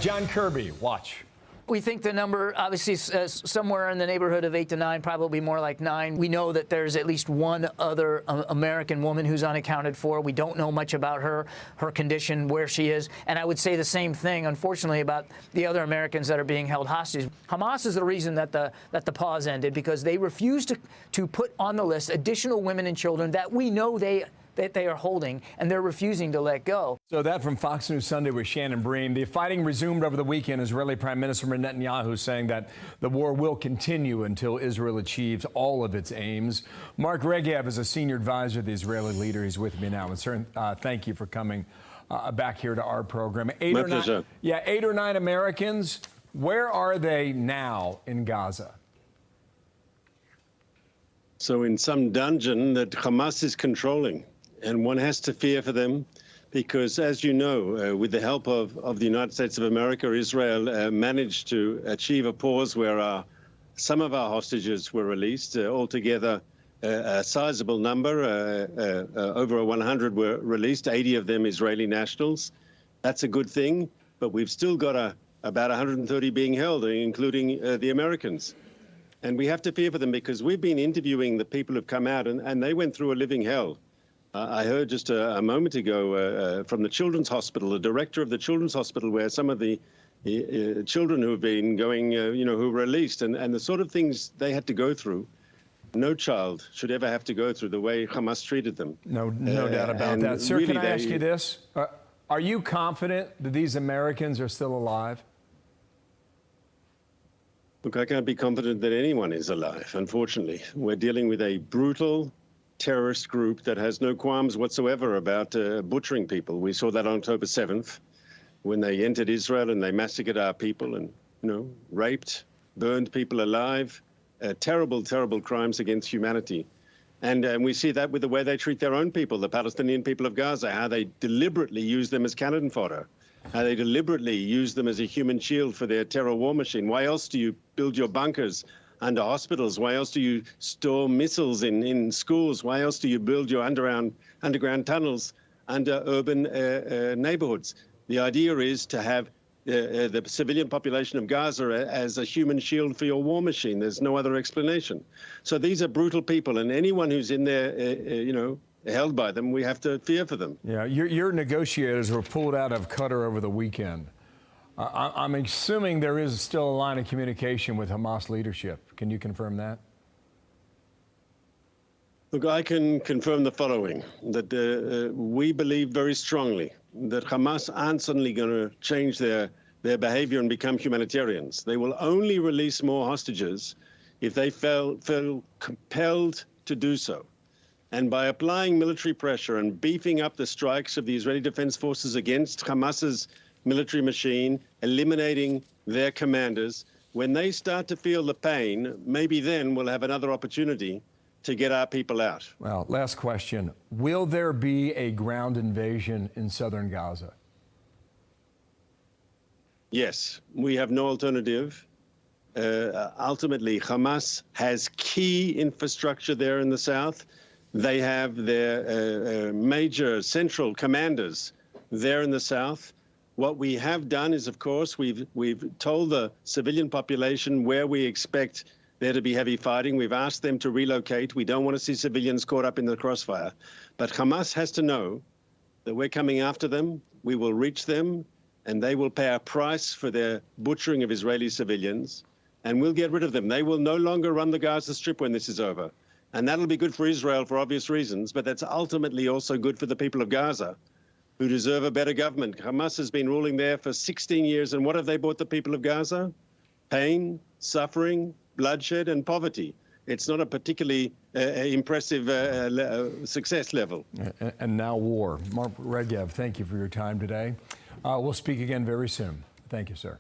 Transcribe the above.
John Kirby, watch. We think the number, obviously, is somewhere in the neighborhood of 8 to 9, probably more like 9. We know that there's at least one other American woman who's unaccounted for. We don't know much about her condition, where she is. And I would say the same thing, unfortunately, about the other Americans that are being held hostage. Hamas is the reason that the pause ended, because they refused to put on the list additional women and children that we know that they are holding, and they're refusing to let go. So that from Fox News Sunday with Shannon Breen. The fighting resumed over the weekend. Israeli Prime Minister Netanyahu saying that the war will continue until Israel achieves all of its aims. Mark Regev is a senior advisor to the Israeli leader. He's with me now. And sir, thank you for coming back here to our program. My pleasure. 8 or 9 Americans. Where are they now in Gaza? So in some dungeon that Hamas is controlling. And one has to fear for them because, as you know, with the help of the United States of America, Israel managed to achieve a pause where some of our hostages were released. Altogether, a sizable number, over 100 were released, 80 of them Israeli nationals. That's a good thing, but we've still got about 130 being held, including the Americans. And we have to fear for them because we've been interviewing the people who've come out, and they went through a living hell. I heard just a moment ago from the Children's Hospital, the director of the Children's Hospital, where some of the children who have been going, who were released, and the sort of things they had to go through. No child should ever have to go through the way Hamas treated them. No doubt about that. Sir, really, can I ask you this? Are you confident that these Americans are still alive? Look, I can't be confident that anyone is alive, unfortunately. We're dealing with a brutal terrorist group that has no qualms whatsoever about butchering people. We saw that on October 7th when they entered Israel and they massacred our people and, raped, burned people alive. Terrible, terrible crimes against humanity. And we see that with the way they treat their own people, the Palestinian people of Gaza, how they deliberately use them as cannon fodder, how they deliberately use them as a human shield for their terror war machine. Why else do you build your bunkers under hospitals? Why else do you store missiles in schools? Why else do you build your underground tunnels under urban neighborhoods? The idea is to have the civilian population of Gaza as a human shield for your war machine. There's no other explanation. So these are brutal people, and anyone who's in there, held by them, we have to fear for them. Yeah, your negotiators were pulled out of Qatar over the weekend. I'm assuming there is still a line of communication with Hamas leadership. Can you confirm that? Look, I can confirm the following, that we believe very strongly that Hamas aren't suddenly going to change their behavior and become humanitarians. They will only release more hostages if they feel compelled to do so. And by applying military pressure and beefing up the strikes of the Israeli Defense Forces against Hamas's military machine, eliminating their commanders, when they start to feel the pain, maybe then we'll have another opportunity to get our people out. Well, last question. Will there be a ground invasion in southern Gaza? Yes, we have no alternative. Ultimately, Hamas has key infrastructure there in the south. They have their major central commanders there in the south. What we have done is, of course, we've told the civilian population where we expect there to be heavy fighting. We've asked them to relocate. We don't want to see civilians caught up in the crossfire. But Hamas has to know that we're coming after them. We will reach them, and they will pay a price for their butchering of Israeli civilians, and we'll get rid of them. They will no longer run the Gaza Strip when this is over. And that'll be good for Israel for obvious reasons, but that's ultimately also good for the people of Gaza, who deserve a better government. Hamas has been ruling there for 16 years, and what have they brought the people of Gaza? Pain, suffering, bloodshed, and poverty. It's not a particularly impressive success level. And now war. Mark Regev, thank you for your time today. We'll speak again very soon. Thank you, sir.